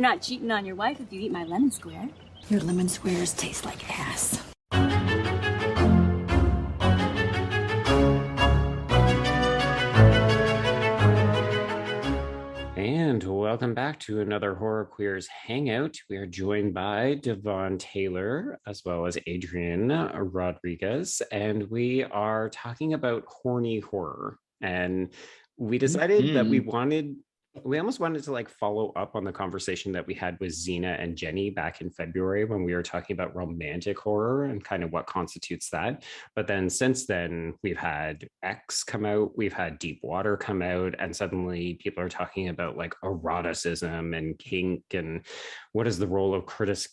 You're not cheating on your wife if you eat my lemon square. Your lemon squares taste like ass. And welcome back to another Horror Queers Hangout. We are joined by DeVaughn Taylor as well as Adrian Rodriguez, and we are talking about horny horror. And we decided that we almost wanted to like follow up on the conversation that we had with Zena and Jenny back in February when we were talking about romantic horror and kind of what constitutes that. But then since then, we've had X come out, we've had Deep Water come out, and suddenly people are talking about like eroticism and kink and what is the role of critics.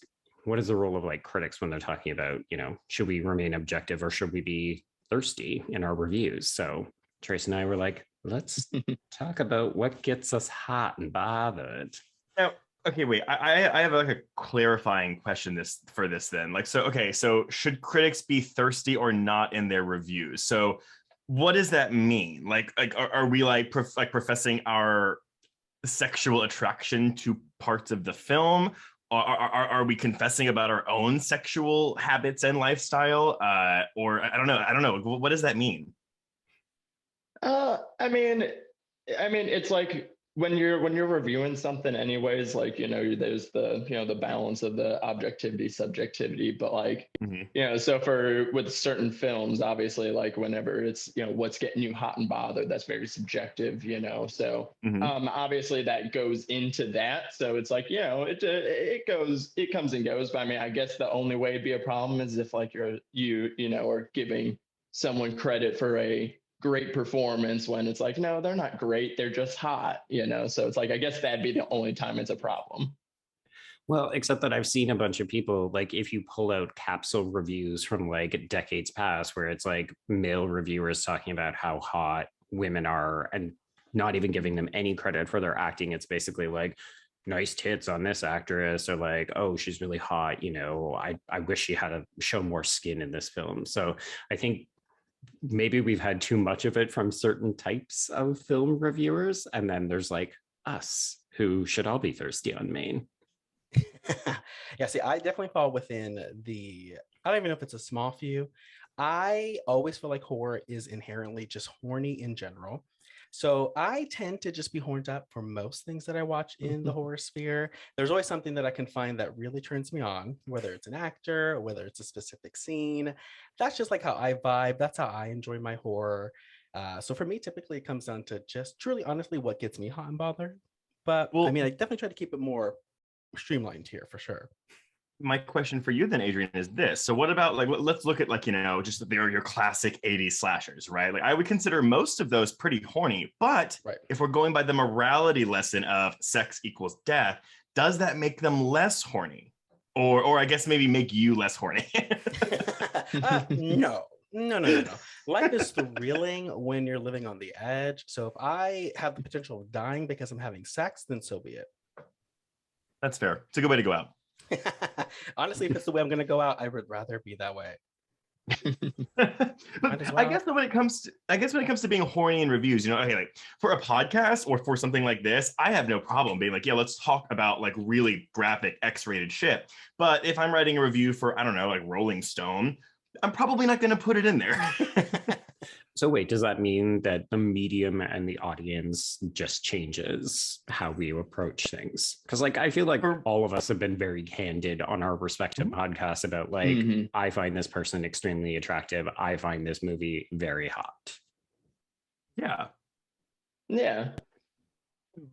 What is the role of like critics when they're talking about, you know, should we remain objective or should we be thirsty in our reviews? So Trace and I were like, let's talk about what gets us hot and bothered. Now, okay, wait. I have like a clarifying question for this then. Like, so should critics be thirsty or not in their reviews? So, what does that mean? Like are we like professing our sexual attraction to parts of the film? Are we confessing about our own sexual habits and lifestyle? Or I don't know. What does that mean? I mean, it's like when you're reviewing something anyways, like, you know, there's the balance of the objectivity, subjectivity, but like, you know, so with certain films, obviously, like whenever it's, you know, what's getting you hot and bothered, that's very subjective, you know, so obviously that goes into that. So it's like, you know, it comes and goes, but I mean, I guess the only way it'd be a problem is if like you know, are giving someone credit for a great performance when it's like, no, they're not great, they're just hot, you know. So it's like, I guess that'd be the only time it's a problem. Well, except that I've seen a bunch of people, like if you pull out capsule reviews from like decades past where it's like male reviewers talking about how hot women are and not even giving them any credit for their acting, it's basically like nice tits on this actress, or like, oh, she's really hot, you know, I wish she had shown more skin in this film. So I think maybe we've had too much of it from certain types of film reviewers, and then there's like us who should all be thirsty on Maine. Yeah, see, I definitely fall within I don't even know if it's a small few. I always feel like horror is inherently just horny in general. So I tend to just be horned up for most things that I watch in the horror sphere. There's always something that I can find that really turns me on, whether it's an actor, or whether it's a specific scene. That's just like how I vibe. That's how I enjoy my horror. So for me, typically it comes down to just truly, honestly, what gets me hot and bothered. But I mean, I definitely try to keep it more streamlined here for sure. My question for you then, Adrian, is this. So what about like, let's look at like, you know, just your classic 80s slashers, right? Like I would consider most of those pretty horny, but if we're going by the morality lesson of sex equals death, does that make them less horny? Or I guess maybe make you less horny? No. Life is thrilling when you're living on the edge. So if I have the potential of dying because I'm having sex, then so be it. That's fair. It's a good way to go out. Honestly, if it's the way I'm going to go out, I would rather be that way. But I guess when it comes to being horny in reviews, you know, okay, like for a podcast or for something like this, I have no problem being like, yeah, let's talk about like really graphic X-rated shit. But if I'm writing a review for, I don't know, like Rolling Stone, I'm probably not going to put it in there. So wait, does that mean that the medium and the audience just changes how we approach things? Because like, I feel like all of us have been very candid on our respective podcasts about like, I find this person extremely attractive. I find this movie very hot. Yeah.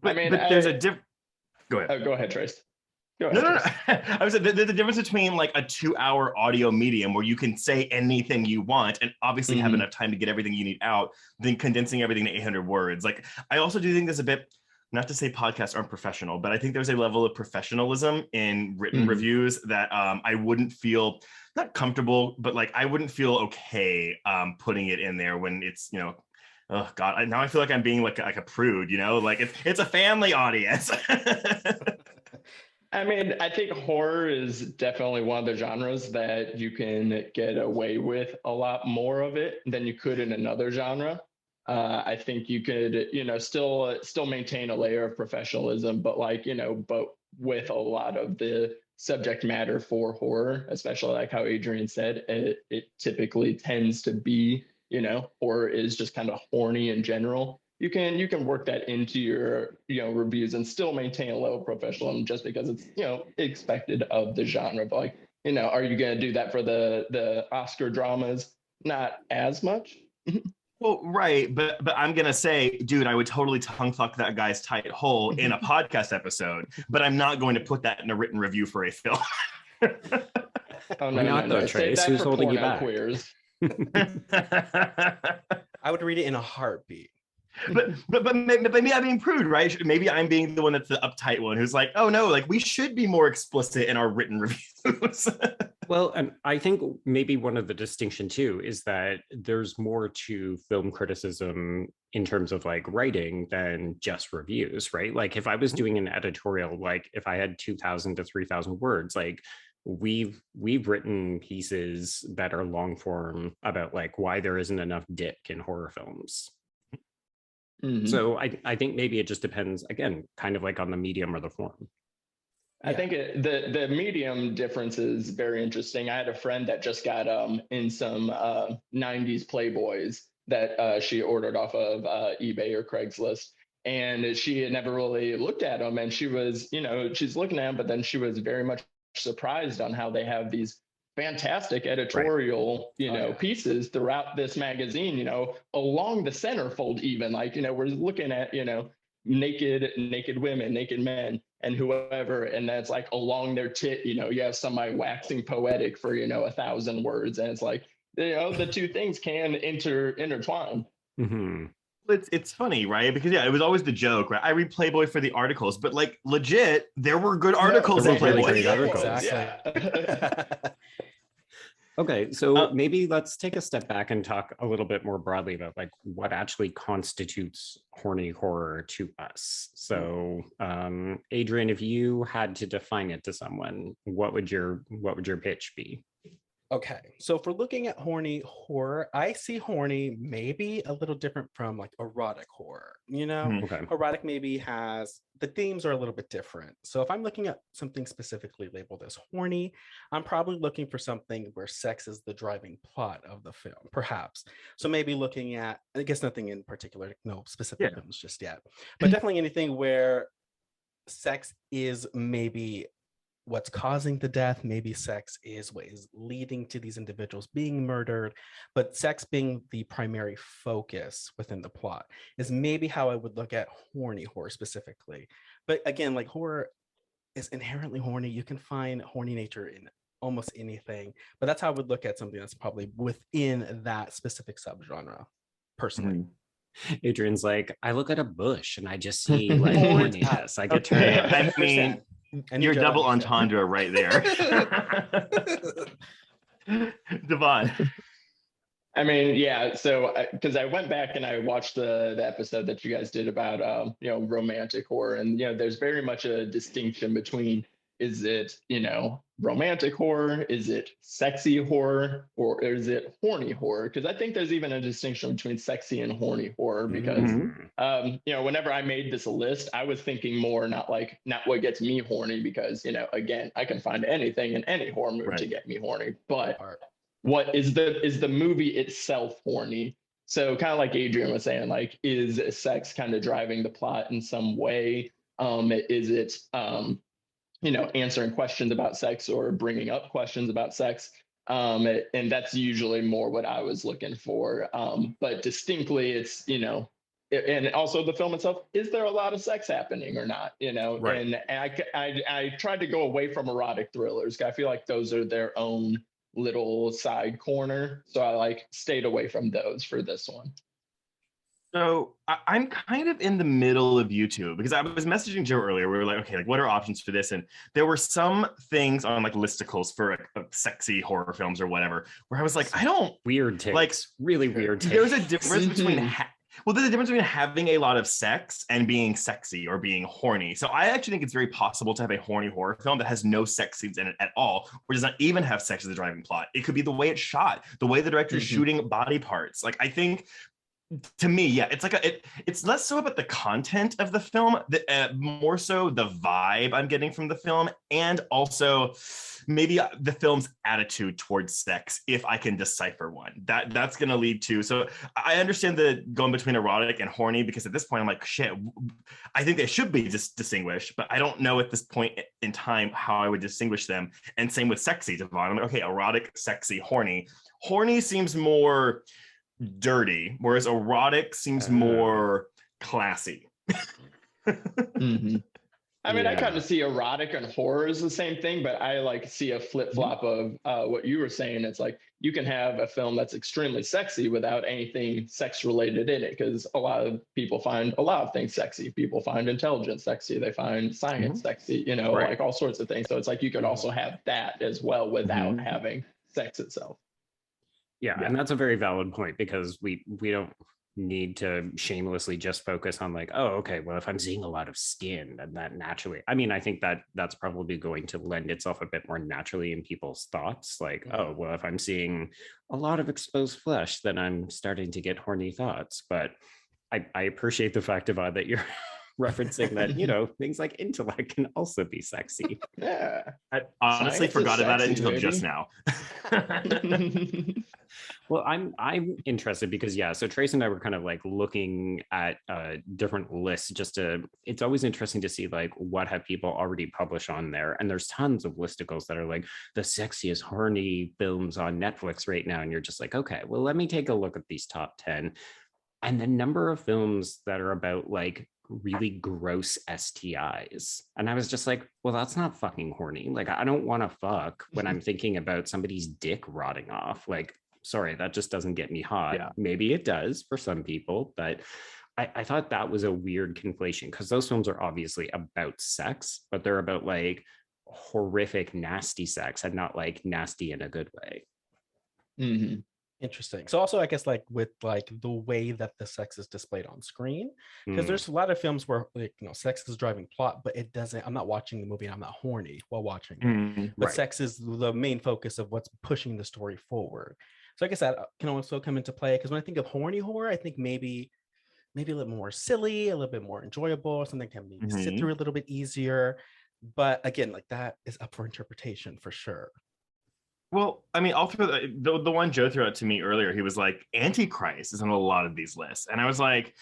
I mean, there's a difference. Go ahead. Go ahead, Trace. No. I was saying there's a difference between like a 2-hour audio medium where you can say anything you want and obviously have enough time to get everything you need out, than condensing everything to 800 words. Like, I also do think there's a bit, not to say podcasts aren't professional, but I think there's a level of professionalism in written reviews that I wouldn't feel, not comfortable, but like I wouldn't feel okay putting it in there when it's, you know, oh God, now I feel like I'm being like a prude, you know, like it's a family audience. I mean, I think horror is definitely one of the genres that you can get away with a lot more of it than you could in another genre. I think you could, you know, still maintain a layer of professionalism, but like, you know, but with a lot of the subject matter for horror, especially like how Adrian said, it typically tends to be, horror is just kind of horny in general. You can work that into your reviews and still maintain a level of professionalism just because it's expected of the genre. But like, are you going to do that for the Oscar dramas? Not as much. Well, right, but I'm gonna say, dude, I would totally tongue fuck that guy's tight hole in a podcast episode, but I'm not going to put that in a written review for a film. Oh, Why not though, Trace? Who's holding you back? Queers. I would read it in a heartbeat. But maybe I'm being prude, right? Maybe I'm being the one that's the uptight one who's like, oh no, like we should be more explicit in our written reviews. Well, and I think maybe one of the distinction too is that there's more to film criticism in terms of like writing than just reviews, right? Like if I was doing an editorial, like if I had 2,000 to 3,000 words, like we've written pieces that are long form about like why there isn't enough dick in horror films. Mm-hmm. So I think maybe it just depends, again, kind of like on the medium or the form. I think the medium difference is very interesting. I had a friend that just got in some 90s Playboys that she ordered off of eBay or Craigslist. And she had never really looked at them. And she was, she's looking at them, but then she was very much surprised on how they have these fantastic editorial, pieces throughout this magazine, along the centerfold even, like, we're looking at, naked women, naked men, and whoever, and that's like along their tit, you have somebody waxing poetic for 1,000 words, and it's like, the two things can intertwine. Mm-hmm. It's funny, right? Because it was always the joke, right? I read Playboy for the articles, but like legit, there were good articles in Playboy. Great articles. Exactly. Yeah. Okay, so maybe let's take a step back and talk a little bit more broadly about like what actually constitutes horny horror to us. So, Adrian, if you had to define it to someone, what would your pitch be? Okay, so if we're looking at horny horror, I see horny maybe a little different from like erotic horror. Okay. Erotic maybe has, the themes are a little bit different. So if I'm looking at something specifically labeled as horny, I'm probably looking for something where sex is the driving plot of the film, perhaps. So maybe looking at, I guess nothing in particular, no specific films just yet, but definitely anything where sex is maybe what's causing the death. Maybe sex is what is leading to these individuals being murdered, but sex being the primary focus within the plot is maybe how I would look at horny horror specifically. But again, like horror is inherently horny. You can find horny nature in almost anything, but that's how I would look at something that's probably within that specific subgenre, personally. Adrian's like, I look at a bush and I just see like horniness. I get turned on. I mean, you're double entendre right there. DeVaughn. I mean, yeah. So, because I went back and I watched the episode that you guys did about, romantic horror, and there's very much a distinction between, is it, romantic horror, is it sexy horror, or is it horny horror? Because I think there's even a distinction between sexy and horny horror. Because, whenever I made this list, I was thinking more not what gets me horny, because again, I can find anything in any horror movie to get me horny, but what is the movie itself horny? So kind of like Adrian was saying, like, is sex kind of driving the plot in some way? Is it answering questions about sex or bringing up questions about sex? And that's usually more what I was looking for. But distinctly, it's, and also the film itself, is there a lot of sex happening or not? Right. And I tried to go away from erotic thrillers. I feel like those are their own little side corner. So I stayed away from those for this one. So I'm kind of in the middle of YouTube, because I was messaging Joe earlier. We were like, okay, what are options for this? And there were some things on listicles for sexy horror films or whatever, where I was like, I don't weird takes, really weird takes. There's a difference between there's a difference between having a lot of sex and being sexy or being horny. So I actually think it's very possible to have a horny horror film that has no sex scenes in it at all, or does not even have sex as the driving plot. It could be the way it's shot, the way the director is shooting body parts. I think to me, yeah, it's like it's less so about the content of the film, more so the vibe I'm getting from the film, and also maybe the film's attitude towards sex, if I can decipher one. That's going to lead to. So I understand the going between erotic and horny, because at this point I'm like, shit, I think they should be distinguished, but I don't know at this point in time how I would distinguish them. And same with sexy, DeVaughn. I'm like, okay, erotic, sexy, horny. Horny seems more dirty, whereas erotic seems more classy. Mm-hmm. I mean, I kind of see erotic and horror as the same thing, but I like see a flip-flop of what you were saying. It's like you can have a film that's extremely sexy without anything sex related in it, because a lot of people find a lot of things sexy. People find intelligence sexy, they find science sexy, you know, like all sorts of things. So it's like you could also have that as well without having sex itself. Yeah, and that's a very valid point, because we don't need to shamelessly just focus on like, oh, okay, well, if I'm seeing a lot of skin, then that naturally, I mean, I think that that's probably going to lend itself a bit more naturally in people's thoughts, like, oh, well, if I'm seeing a lot of exposed flesh, then I'm starting to get horny thoughts. But I appreciate the fact of that you're referencing that, you know, things like intellect can also be sexy. Yeah, I honestly forgot about it until just now. Well, I'm interested because so Trace and I were kind of like looking at different lists just to, it's always interesting to see like what have people already published on there, and there's tons of listicles that are like the sexiest horny films on Netflix right now, and you're just like, okay, well, let me take a look at these top 10, and the number of films that are about like really gross STIs. And I was just like, well, that's not fucking horny. Like, I don't want to fuck when I'm thinking about somebody's dick rotting off. Like, sorry, that just doesn't get me hot. Yeah. Maybe it does for some people, but I thought that was a weird conflation, because those films are obviously about sex, but they're about like horrific, nasty sex, and not like nasty in a good way. Mm-hmm. Interesting. So also, I guess like with like the way that the sex is displayed on screen, because there's a lot of films where like, you know, sex is driving plot, but it doesn't, I'm not watching the movie and I'm not horny while watching it. But sex is the main focus of what's pushing the story forward. So I guess that can also come into play, because when I think of horny horror, I think maybe a little more silly, a little bit more enjoyable, something can maybe sit through a little bit easier. But again, like that is up for interpretation for sure. Well, I mean, I'll throw the one Joe threw out to me earlier. He was like, Antichrist is on a lot of these lists. And I was like,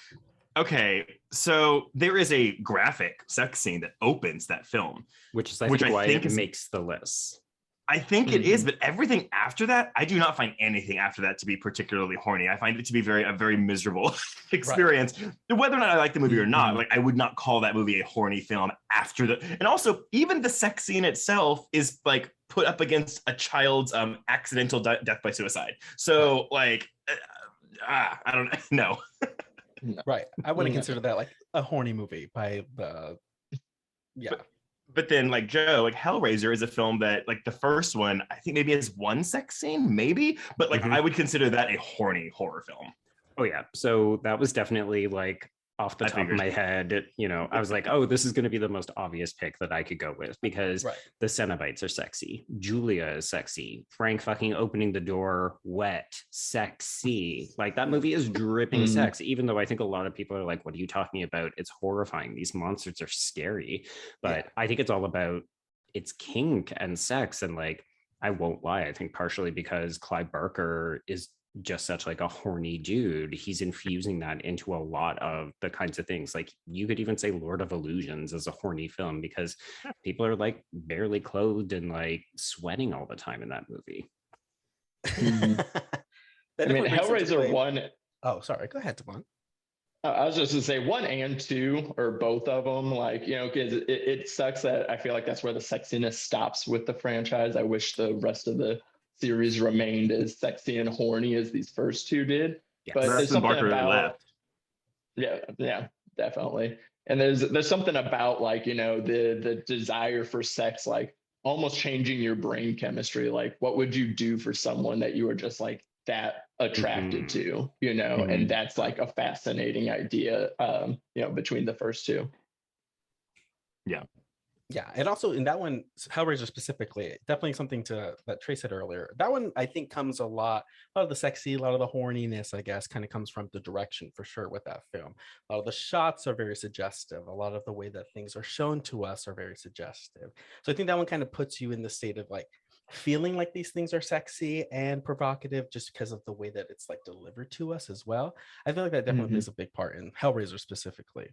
okay, so there is a graphic sex scene that opens that film. Which I think makes the list. I think it is, but everything after that, I do not find anything after that to be particularly horny. I find it to be a very miserable experience. Whether or not I like the movie or not, like I would not call that movie a horny film after and also even the sex scene itself is like put up against a child's accidental death by suicide. So like, I don't know. Right. I wouldn't consider that like a horny movie by the, But then like Joe, like Hellraiser is a film that like the first one, I think maybe has one sex scene, maybe, but like I would consider that a horny horror film. Oh yeah. So that was definitely like off the top of my head, you know, I was like, oh, this is going to be the most obvious pick that I could go with, because the Cenobites are sexy. Julia is sexy. Frank fucking opening the door, wet, sexy. Like that movie is dripping sex, even though I think a lot of people are like, what are you talking about? It's horrifying. These monsters are scary. But I think it's all about it's kink and sex. And like, I won't lie, I think partially because Clive Barker is just such like a horny dude, he's infusing that into a lot of the kinds of things. Like you could even say Lord of Illusions is a horny film, because people are like barely clothed and like sweating all the time in that movie. I mean, Hellraiser 1. Oh, sorry. Go ahead, DeVaughn. I was just to say 1 and 2, or both of them, like, you know, because it sucks that I feel like that's where the sexiness stops with the franchise. I wish the rest of the series remained as sexy and horny as these first two did. But there's something about yeah, definitely. And there's something about like, you know, the desire for sex, like almost changing your brain chemistry. Like what would you do for someone that you were just like that attracted to, you know? And that's like a fascinating idea, you know, between the first two. Yeah. Yeah, and also in that one, Hellraiser specifically, definitely something that Trey said earlier. That one I think comes a lot of the sexy, a lot of the horniness, I guess, kind of comes from the direction for sure with that film. A lot of the shots are very suggestive. A lot of the way that things are shown to us are very suggestive. So I think that one kind of puts you in the state of like feeling like these things are sexy and provocative just because of the way that it's like delivered to us as well. I feel like that definitely plays a big part in Hellraiser specifically.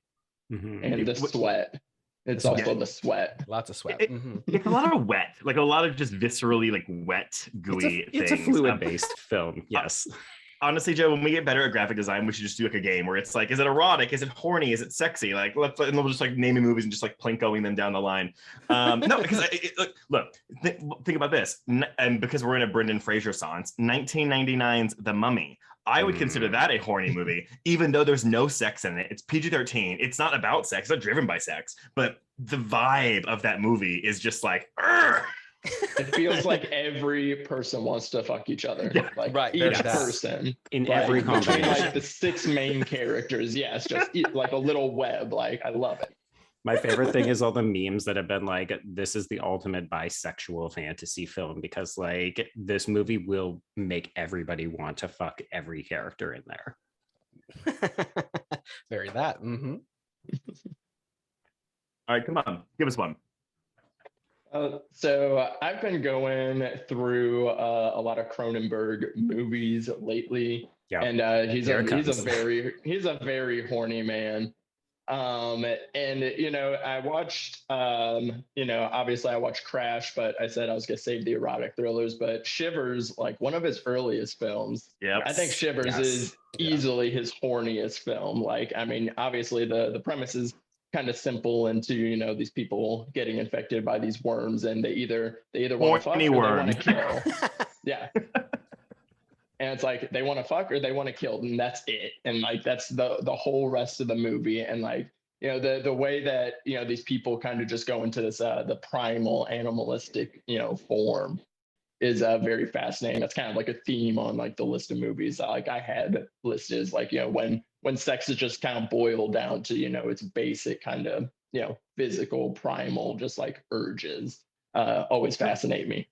And the sweat. It's also the sweat. Lots of sweat. It's a lot of wet, like a lot of just viscerally like wet, gooey it's things. A fluid-based film, yes. Honestly, Joe, when we get better at graphic design, we should just do like a game where it's like, is it erotic? Is it horny? Is it sexy? Like, and we'll just like naming movies and just like plinkoing them down the line. No, because think about this. And because we're in a Brendan Fraser science, 1999's The Mummy. I would consider that a horny movie, even though there's no sex in it. It's PG-13. It's not about sex. It's not driven by sex. But the vibe of that movie is just like, Urgh! It feels like every person wants to fuck each other. Like right, each person. In every between combination. like the 6 main characters. Yeah, it's just like a little web. Like, I love it. My favorite thing is all the memes that have been like, this is the ultimate bisexual fantasy film, because like this movie will make everybody want to fuck every character in there. Very that. All right, come on, give us one. So I've been going through a lot of Cronenberg movies lately, and he's a very horny man. And I watched obviously I watched Crash, but I said I was gonna save the erotic thrillers. But Shivers, like one of his earliest films, I think Shivers is easily his horniest film. Like, I mean, obviously the premise is kind of simple into these people getting infected by these worms, and they either want to fuck or they want to kill. Yeah. And it's like they want to fuck or they want to kill, and that's it. And like that's the whole rest of the movie. And like the way that these people kind of just go into this the primal animalistic form is very fascinating. That's kind of like a theme on like the list of movies like I had listed is like when sex is just kind of boiled down to its basic kind of physical primal just like urges. Always fascinate me.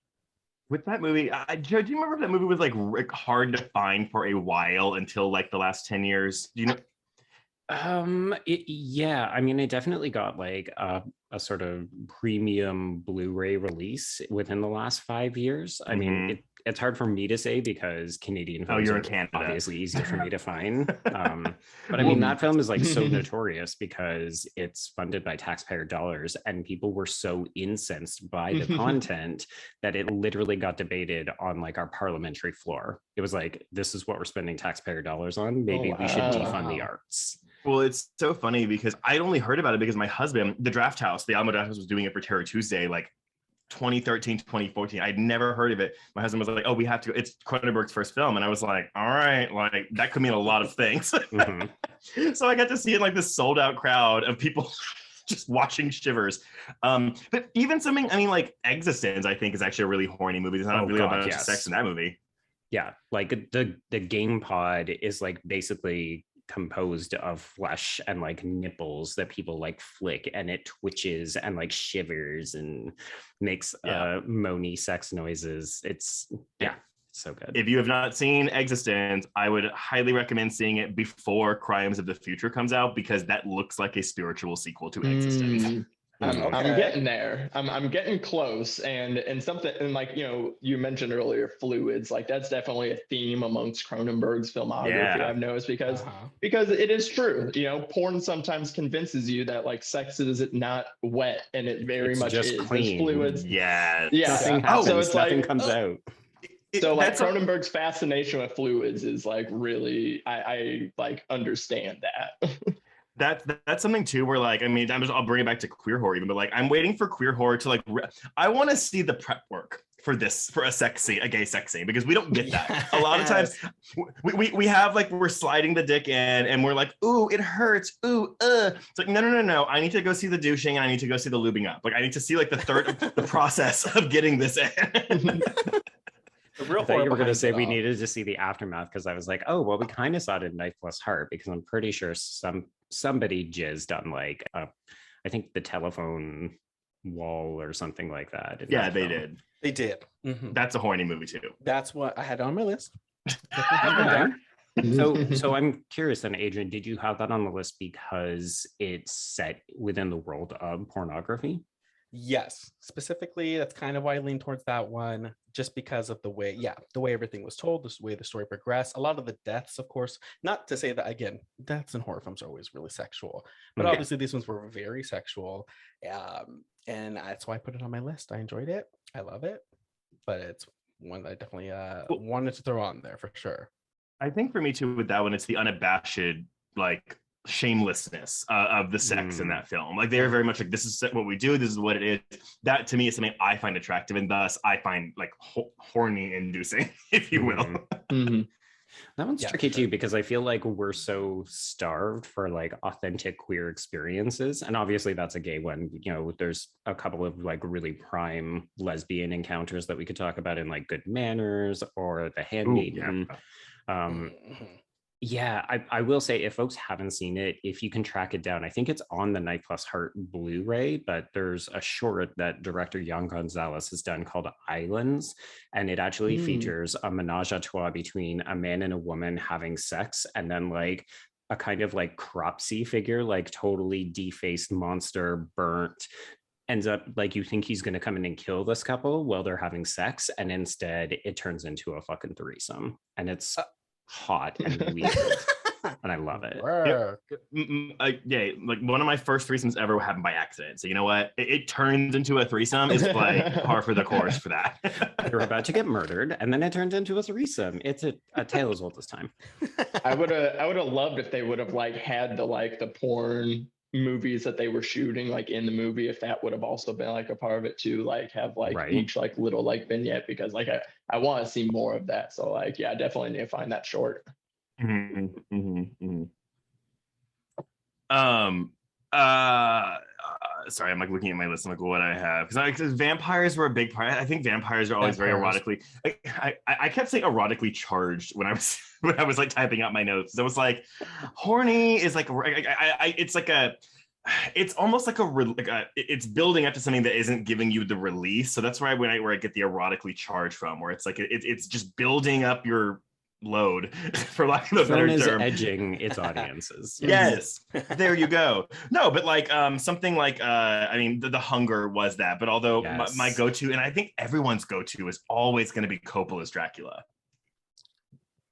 With that movie, Joe, do you remember if that movie was like hard to find for a while until like the last 10 years? Do you know? Yeah, I mean, it definitely got like a sort of premium Blu-ray release within the last 5 years. I mean, it's hard for me to say because Canadian films you're in are Canada. obviously easier for me to find. But I mean, that film is like so notorious because it's funded by taxpayer dollars, and people were so incensed by the content that it literally got debated on like our parliamentary floor. It was like, this is what we're spending taxpayer dollars on. Maybe we should defund the arts. Well, it's so funny because I only heard about it because my husband, the Alamo Draft House, was doing it for Terror Tuesday, like 2013, 2014. I'd never heard of it. My husband was like, oh, we have to go. It's Cronenberg's first film. And I was like, all right, like that could mean a lot of things. So I got to see it like this sold out crowd of people just watching Shivers. But even something, I mean, like Existence, I think is actually a really horny movie. There's not really about sex in that movie. Yeah, like the game pod is like basically composed of flesh and like nipples that people like flick, and it twitches and like shivers and makes moany sex noises. It's so good. If you have not seen Existence, I would highly recommend seeing it before Crimes of the Future comes out, because that looks like a spiritual sequel to Existence. I'm getting there. I'm getting close, and something, and like you mentioned earlier, fluids. Like that's definitely a theme amongst Cronenberg's filmography. I've noticed because it is true. Porn sometimes convinces you that like sex is not wet, and it very much just is. clean. There's fluids. Nothing happens. So it's nothing like, comes out. So like Cronenberg's fascination with fluids is like really, I like understand that. That's something too where like, I mean, I'll bring it back to queer horror even, but like I'm waiting for queer horror to like I want to see the prep work for this, for a gay sex scene, because we don't get that. A lot of times we have like, we're sliding the dick in and we're like, ooh, it hurts, ooh, it's like no, I need to go see the douching and I need to go see the lubing up. Like I need to see like the process of getting this in. I thought you were going to say we needed to see the aftermath, because I was like, oh, well, we kind of saw it in Knife Plus Heart, because I'm pretty sure somebody jizzed on like, I think the telephone wall or something like that. Yeah, they did. They did. Mm-hmm. That's a horny movie too. That's what I had on my list. So I'm curious then, Adrian, did you have that on the list because it's set within the world of pornography? Yes, specifically, that's kind of why I lean towards that one, just because of the way everything was told, the way the story progressed. A lot of the deaths, of course, not to say that, again, deaths in horror films are always really sexual, but obviously these ones were very sexual. And that's why I put it on my list. I enjoyed it. I love it, but it's one that I definitely wanted to throw on there for sure. I think for me too, with that one, it's the unabashed, like, shamelessness of the sex in that film. Like, they're very much like, this is what we do, this is what it is. That to me is something I find attractive, and thus I find like horny inducing, if you will. That one's tricky too, because I feel like we're so starved for like authentic queer experiences, and obviously that's a gay one. You know, there's a couple of like really prime lesbian encounters that we could talk about in like Good Manners or The Handmaiden. Yeah, I will say, if folks haven't seen it, if you can track it down, I think it's on the Night Plus Heart Blu-ray, but there's a short that director Jan Gonzalez has done called Islands, and it actually features a menage a trois between a man and a woman having sex, and then like a kind of like cropsy figure, like totally defaced monster, burnt, ends up like, you think he's going to come in and kill this couple while they're having sex, and instead it turns into a fucking threesome, and it's hot and weird. And I love it. Yeah, like one of my first threesomes ever happened by accident. So you know what? It turns into a threesome is like par for the course for that. You're about to get murdered, and then it turns into a threesome. It's a tale as old as time. I would have loved if they would have like had the porn movies that they were shooting like in the movie, if that would have also been like a part of it too, like have like each like little like vignette, because like I want to see more of that. So like, yeah, I definitely need to find that short. Sorry, I'm like looking at my list. I'm like, what I have, because vampires were a big part. I think vampires are always very erotically. I kept saying erotically charged when I was like typing out my notes. I was like, horny is like it's like it's almost like it's building up to something that isn't giving you the release. So that's where I get the erotically charged from, where it's like it's just building up your load, for lack of a better term, edging its audiences. Yes, there you go. No, but like something like I mean, the Hunger was that, but although my go-to, and I think everyone's go-to, is always going to be Coppola's Dracula.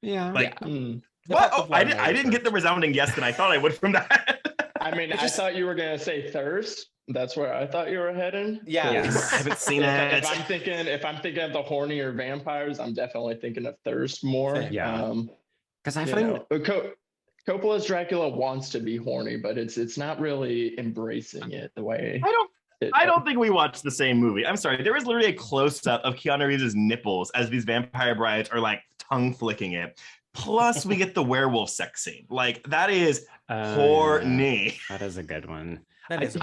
Like what? Oh, I didn't get the resounding yes that I thought I would from that. I mean, I thought you were gonna say Thirst. That's where I thought you were heading. Yeah, yes. I haven't seen it. If I'm thinking of the horny or vampires, I'm definitely thinking of Thirst more. Yeah, because I find Coppola's Dracula wants to be horny, but it's not really embracing it the way. I don't think we watched the same movie. I'm sorry. There was literally a close-up of Keanu Reeves' nipples as these vampire brides are like tongue flicking it. Plus, we get the werewolf sex scene. Like, that is horny. That is a good one. That is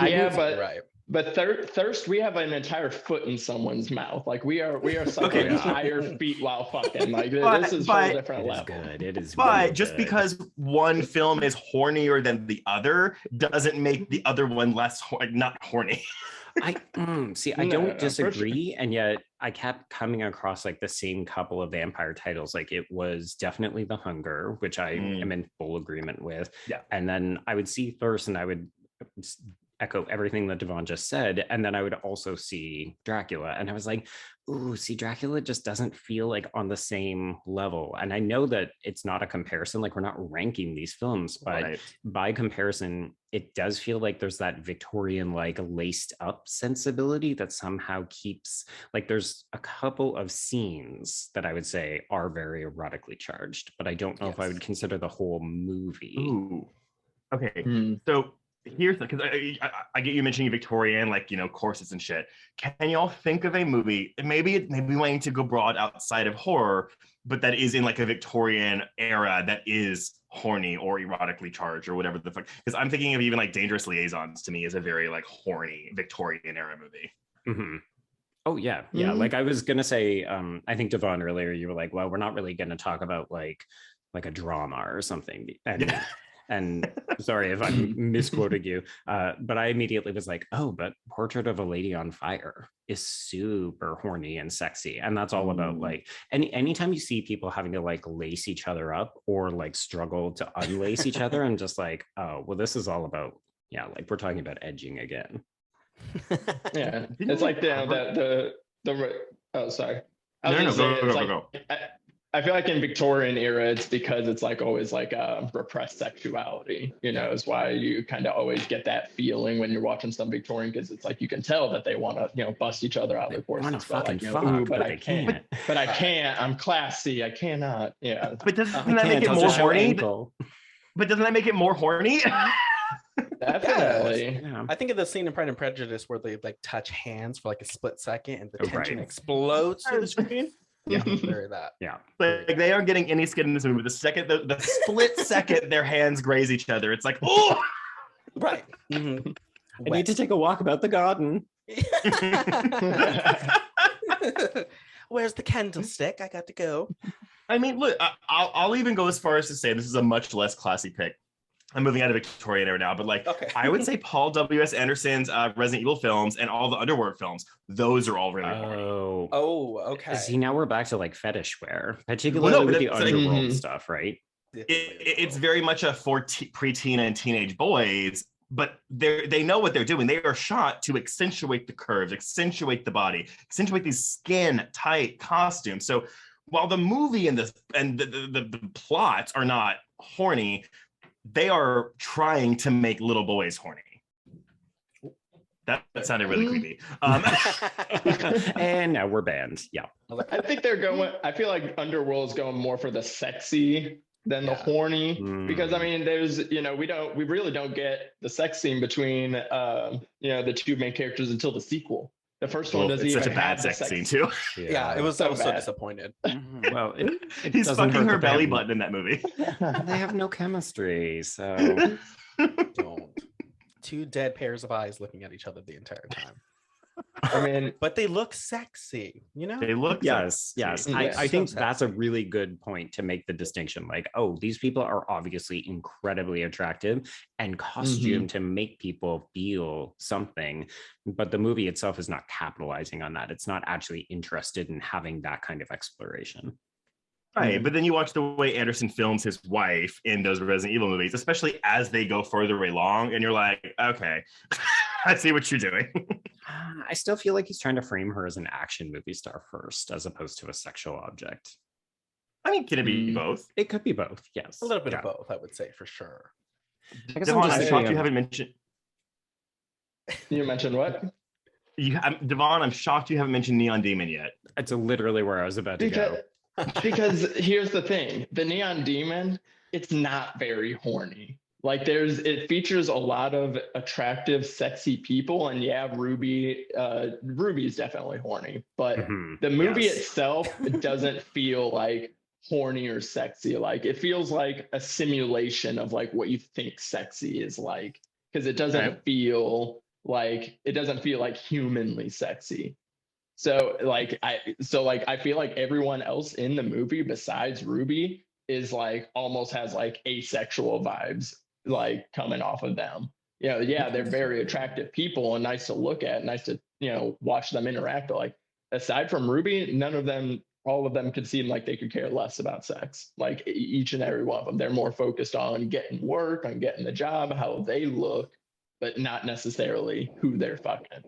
but Thirst, we have an entire foot in someone's mouth. Like we are sucking entire feet while fucking. Like this is a different level. Good. It is. But really just good. Because one film is hornier than the other doesn't make the other one less not horny. I don't disagree, and yet I kept coming across like the same couple of vampire titles. Like, it was definitely The Hunger, which I am in full agreement with. Yeah, and then I would see Thirst, and I would echo everything that DeVaughn just said, and then I would also see Dracula, and I was like, ooh, see, Dracula just doesn't feel like on the same level. And I know that it's not a comparison, like we're not ranking these films, but by comparison, it does feel like there's that Victorian like laced up sensibility that somehow keeps, like, there's a couple of scenes that I would say are very erotically charged, but I don't know if I would consider the whole movie. Ooh. Okay, so here's because I get you mentioning Victorian, like, you know, corsets and shit. Can y'all think of a movie, maybe wanting to go broad outside of horror, but that is in like a Victorian era that is horny or erotically charged or whatever the fuck? Because I'm thinking of even like Dangerous Liaisons, to me, is a very like horny Victorian era movie. Mm-hmm. Oh yeah, yeah. Like I was gonna say, I think DeVaughn earlier, you were like, well, we're not really gonna talk about like a drama or something, and And sorry if I'm misquoting you, but I immediately was like, oh, but Portrait of a Lady on Fire is super horny and sexy. And that's all about like anytime you see people having to like lace each other up or like struggle to unlace each other, and just like, oh, well, this is all about, yeah, like we're talking about edging again. Yeah, it's like the oh, sorry. Go. I feel like in Victorian era, it's because it's like always like repressed sexuality, you know, is why you kind of always get that feeling when you're watching some Victorian, because it's like you can tell that they want to, you know, bust each other out of the course. But I can't. But I can't. I'm classy. I cannot. Yeah. But doesn't that make it more horny? But doesn't that make it more horny? Definitely. Yeah. I think of the scene in Pride and Prejudice where they like touch hands for like a split second and the tension explodes through the screen. Yeah, very that. Yeah, like they aren't getting any skin in this movie. The second, the split second, their hands graze each other. It's like, oh, right. Mm-hmm. I need to take a walk about the garden. Where's the candlestick? I got to go. I mean, look, I'll even go as far as to say this is a much less classy pick. I'm moving out of Victorian era now, but like, I would say Paul W.S. Anderson's Resident Evil films and all the Underworld films, those are all really horny. Oh, okay. See, now we're back to like fetish wear, particularly with the Underworld stuff, right? It's very much a for preteen and teenage boys, but they know what they're doing. They are shot to accentuate the curves, accentuate the body, accentuate these skin tight costumes. So while the movie and the plots are not horny, they are trying to make little boys horny. That sounded really creepy. And now we're banned. Yeah. I think I feel like Underworld's going more for the sexy than the horny, because I mean, there's, you know, we really don't get the sex scene between, you know, the two main characters until the sequel. The first one doesn't even have such a bad sex scene too. Yeah, I was so disappointed. Well, he's fucking her belly button in that movie. They have no chemistry, so don't. Two dead pairs of eyes looking at each other the entire time. I mean, but they look sexy, you know? They look yes. I think that's a really good point to make the distinction. Like, oh, these people are obviously incredibly attractive and costumed to make people feel something, but the movie itself is not capitalizing on that. It's not actually interested in having that kind of exploration. Right, but then you watch the way Anderson films his wife in those Resident Evil movies, especially as they go further along, and you're like, okay, I see what you're doing. I still feel like he's trying to frame her as an action movie star first, as opposed to a sexual object. I mean, can it be both? It could be both, yes. A little bit of both, I would say, for sure. DeVaughn, I'm shocked you haven't mentioned... You mentioned what? DeVaughn, I'm shocked you haven't mentioned Neon Demon yet. It's literally where I was about to go. Because here's the thing, the Neon Demon, it's not very horny. Like it features a lot of attractive, sexy people, and yeah, Ruby's definitely horny, but the movie itself, it doesn't feel like horny or sexy. Like it feels like a simulation of like what you think sexy is like, because it doesn't feel like humanly sexy. So I feel like everyone else in the movie besides Ruby is like almost has like asexual vibes like coming off of them. You know, yeah, they're very attractive people and nice to look at, nice to, you know, watch them interact. But like aside from Ruby, all of them could seem like they could care less about sex. Like each and every one of them, they're more focused on getting work, on getting the job, how they look, but not necessarily who they're fucking.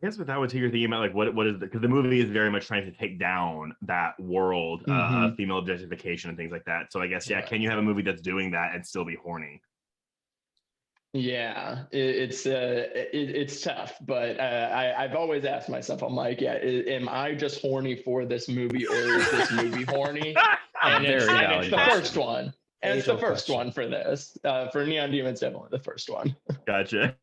I guess with that, what you're thinking about, like, what is because the movie is very much trying to take down that world of female objectification and things like that. So I guess, can you have a movie that's doing that and still be horny? Yeah, it's tough, but I've always asked myself, I'm like, am I just horny for this movie, or is this movie horny? And it's the first one. And it's the first one for this. For Neon Demon, it's definitely the first one. Gotcha.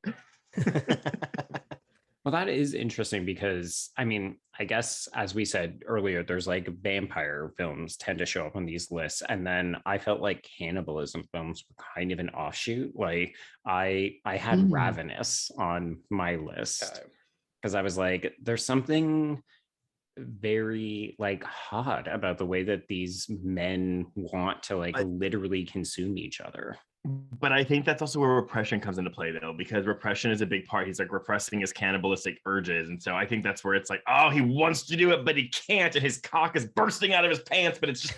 Well, that is interesting because, I mean, I guess, as we said earlier, there's like vampire films tend to show up on these lists. And then I felt like cannibalism films were kind of an offshoot. Like I had Ravenous on my list because I was like, there's something very like hot about the way that these men want to like literally consume each other. But I think that's also where repression comes into play, though, because repression is a big part. He's like repressing his cannibalistic urges. And so I think that's where it's like, oh, he wants to do it, but he can't. And his cock is bursting out of his pants, but it's just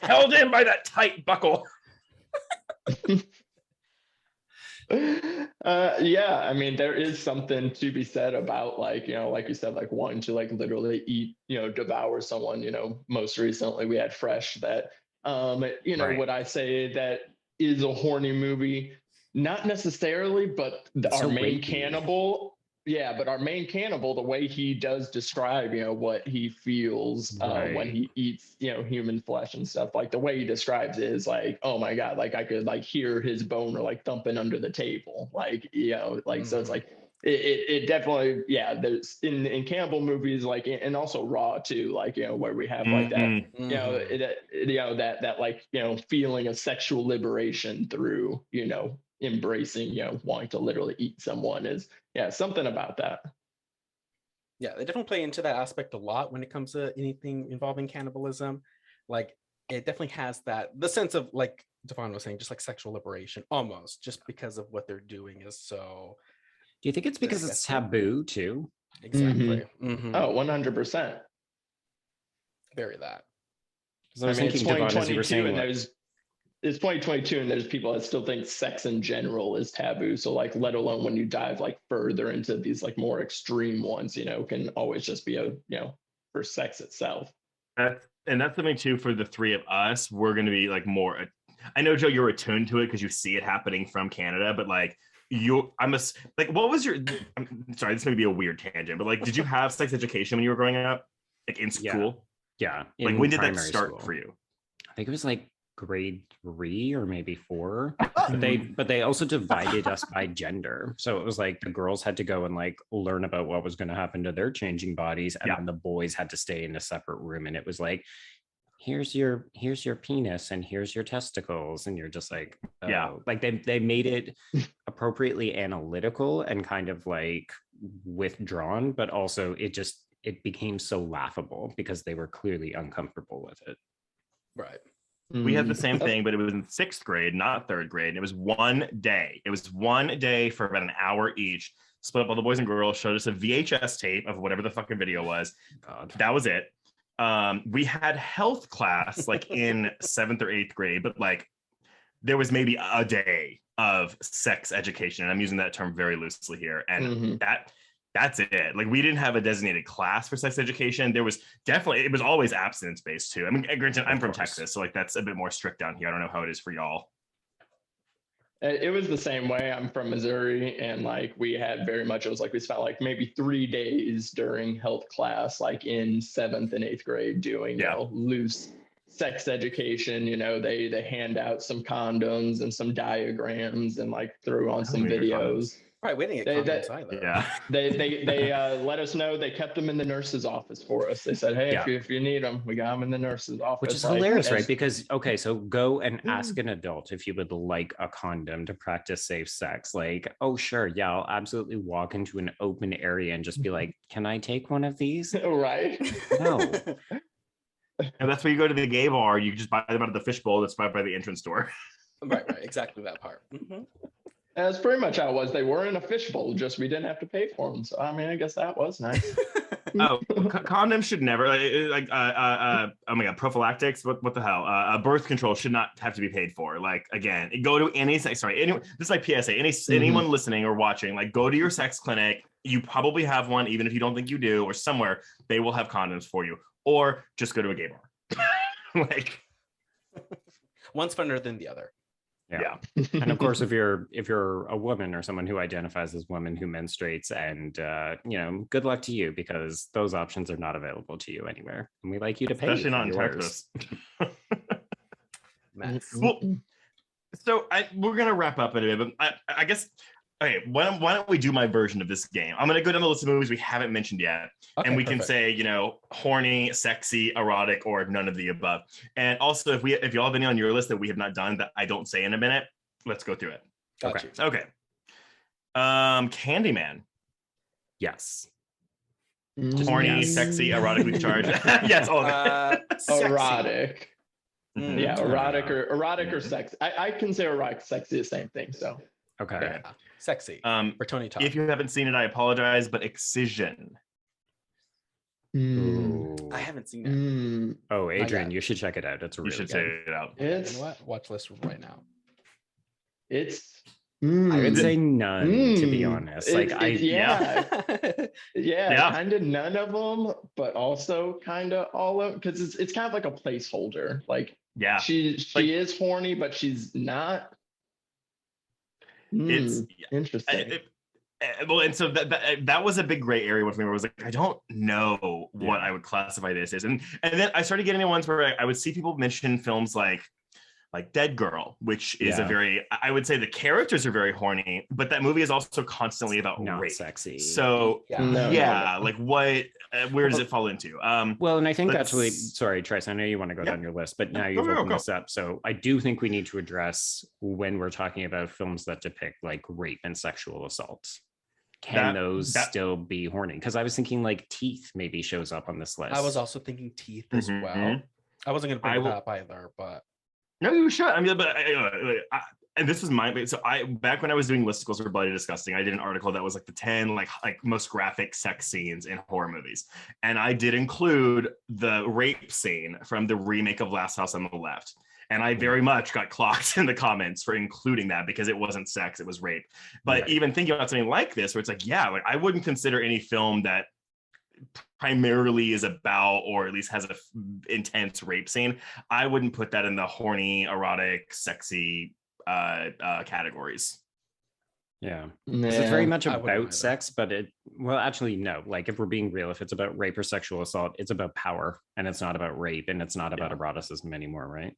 held in by that tight buckle. Yeah, I mean, there is something to be said about like, you know, like you said, like wanting to like literally eat, you know, devour someone. You know, most recently we had Fresh that, you know, would I say that is a horny movie? Not necessarily, but our main cannibal, but our main cannibal, the way he does describe, you know, what he feels when he eats, you know, human flesh and stuff, like the way he describes it is like, oh my God, like I could like hear his boner like thumping under the table, like, you know, like so it's like it definitely, there's in cannibal movies, like, and also Raw too, like, you know, where we have like that, you know, you know, that like, you know, feeling of sexual liberation through, you know, embracing, you know, wanting to literally eat someone is something about that. Yeah, they definitely play into that aspect a lot when it comes to anything involving cannibalism. Like it definitely has the sense of, like DeVaughn was saying, just like sexual liberation almost, just because of what they're doing is so. Do you think it's because it's taboo too? Exactly. Oh, 100%. Very that. I was thinking, DeVaughn, as you were saying, it's 2022 and there's people that still think sex in general is taboo. So like, let alone when you dive like further into these like more extreme ones, you know, can always just be you know, for sex itself. That's something too for the three of us. We're going to be like more, I know, Joe, you're attuned to it because you see it happening from Canada, but like what was your, I'm sorry, this may be a weird tangent, but like, did you have sex education when you were growing up? Like in school? Yeah. Like when did that start for you? I think it was like grade 3 or maybe 4, but they also divided us by gender. So it was like the girls had to go and like learn about what was going to happen to their changing bodies, and then the boys had to stay in a separate room. And it was like, here's your penis and here's your testicles, and you're just like, oh. Like they made it appropriately analytical and kind of like withdrawn, but also it became so laughable because they were clearly uncomfortable with it. Right. We had the same thing, but it was in 6th grade, not 3rd grade. It was one day. It was one day for about an hour each. Split up all the boys and girls, showed us a VHS tape of whatever the fucking video was. God. That was it. We had health class like in 7th or 8th grade, but like there was maybe a day of sex education. And I'm using that term very loosely here. And that's it. Like we didn't have a designated class for sex education. There was definitely, it was always abstinence based too. I mean, granted, I'm from Texas, so like that's a bit more strict down here. I don't know how it is for y'all. It was the same way. I'm from Missouri, and like we had very much, it was like we spent like maybe 3 days during health class, like in 7th and 8th grade doing, you know, loose sex education. You know, they hand out some condoms and some diagrams and like threw on some videos. Right, we didn't get condoms either. Yeah, they let us know. They kept them in the nurse's office for us. They said, "Hey, if you need them, we got them in the nurse's office." Which is hilarious, right? Because so go and ask an adult if you would like a condom to practice safe sex. Like, oh sure, yeah, I'll absolutely walk into an open area and just be like, "Can I take one of these?" Right? No. And that's where you go to the gay bar. You just buy them out of the fishbowl that's right by the entrance door. Right, exactly that part. That's pretty much how it was. They were in a fishbowl, just we didn't have to pay for them. So I mean, I guess that was nice. Condoms should never oh my god, prophylactics. What the hell? Birth control should not have to be paid for. Like again, go to any this is like PSA. Anyone listening or watching, like go to your sex clinic. You probably have one, even if you don't think you do, or somewhere they will have condoms for you. Or just go to a gay bar. Like one's funner than the other. Yeah. And of course, if you're a woman or someone who identifies as woman who menstruates, and good luck to you, because those options are not available to you anywhere, and we like you to pay, especially not in Texas. Well, so we're gonna wrap up in a bit, but I guess. Okay, why don't we do my version of this game? I'm going to go down the list of movies we haven't mentioned yet. Okay, and we can say, horny, sexy, erotic, or none of the above. And also, if y'all have any on your list that we have not done that I don't say in a minute, let's go through it. Okay. Candyman. Yes. Horny, sexy, erotically charged. Yes, all of that. Erotic. Yeah, Mm-hmm. erotic or sex. I can say erotic, sexy, the same thing. So Okay. Yeah. Sexy. For Tony Todd. If you haven't seen it, I apologize, but Excision. Ooh. I haven't seen it. Oh, Adrian, you should check it out. It's really You should good. check it out. It's, You know what? Watch list right now. It's I would say none, to be honest. Like yeah, kind of none of them, but also kind of all of, because it's kind of like a placeholder. Like she is horny, but she's not. It's interesting. Well, and so that was a big gray area with me, where I was like, I don't know what I would classify this as, and then I started getting into ones where I would see people mention films like Dead Girl, which is a very, I would say the characters are very horny, but that movie is also constantly about not rape. sexy. So like what, where does it fall into? Well, and I think actually, sorry, Trace, I know you want to go down your list, but now you've opened this up. So I do think we need to address when we're talking about films that depict like rape and sexual assault. Can those still be horny? Because I was thinking like Teeth maybe shows up on this list. I was also thinking Teeth as well. I wasn't going to bring it up either, but. No, you should. I mean, but and this was my, so back when I was doing listicles for Bloody Disgusting, I did an article that was like the 10 like most graphic sex scenes in horror movies, and I did include the rape scene from the remake of Last House on the Left, and I very much got clocked in the comments for including that because it wasn't sex, it was rape. But even thinking about something like this, where it's like, like I wouldn't consider any film that primarily is about, or at least has a intense rape scene, I wouldn't put that in the horny, erotic, sexy categories. It's very much about sex, but actually no, like if we're being real, if it's about rape or sexual assault, it's about power, and it's not about rape, and it's not about eroticism anymore, right?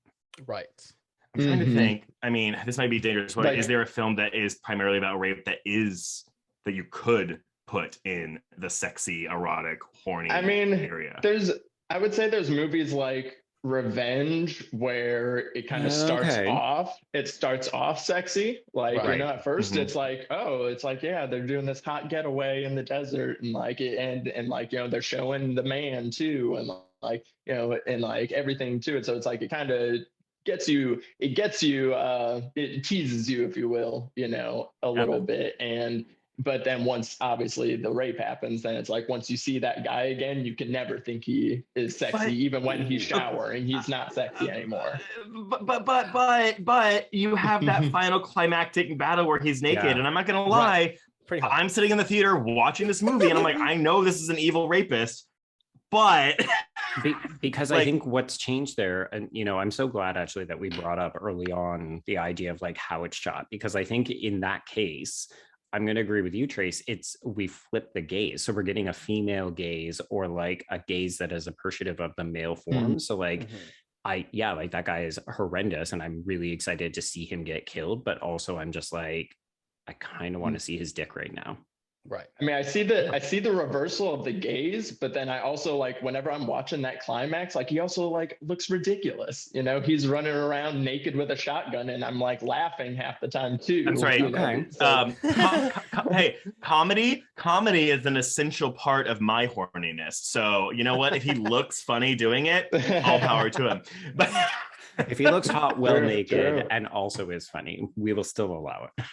I'm trying to think. I mean, this might be dangerous, but is there a film that is primarily about rape that you could put in the sexy, erotic, horny area? I would say there's movies like Revenge where it kind of starts off sexy, like at first it's like, they're doing this hot getaway in the desert, and they're showing the man too, and everything to it, so it's like it kind of it teases you, if you will, a little bit. But then once obviously the rape happens, then it's like once you see that guy again, you can never think he is sexy, even when he's showering, he's not sexy anymore. But you have that final climactic battle where he's naked, and I'm not gonna lie, I'm sitting in the theater watching this movie, and I'm like, I know this is an evil rapist, but because I think what's changed there, and I'm so glad actually that we brought up early on the idea of like how it's shot, because I think in that case, I'm going to agree with you, Trace. We flip the gaze. So we're getting a female gaze, or like a gaze that is appreciative of the male form. So like, that guy is horrendous, and I'm really excited to see him get killed. But also I'm just like, I kind of want to see his dick right now. Right. I mean, I see the reversal of the gaze, but then I also like whenever I'm watching that climax, like he also like looks ridiculous. He's running around naked with a shotgun, and I'm like laughing half the time too. That's right. Okay. So. Hey, comedy is an essential part of my horniness. So you know what? If he looks funny doing it, all power to him. But if he looks hot, naked, and also is funny, we will still allow it.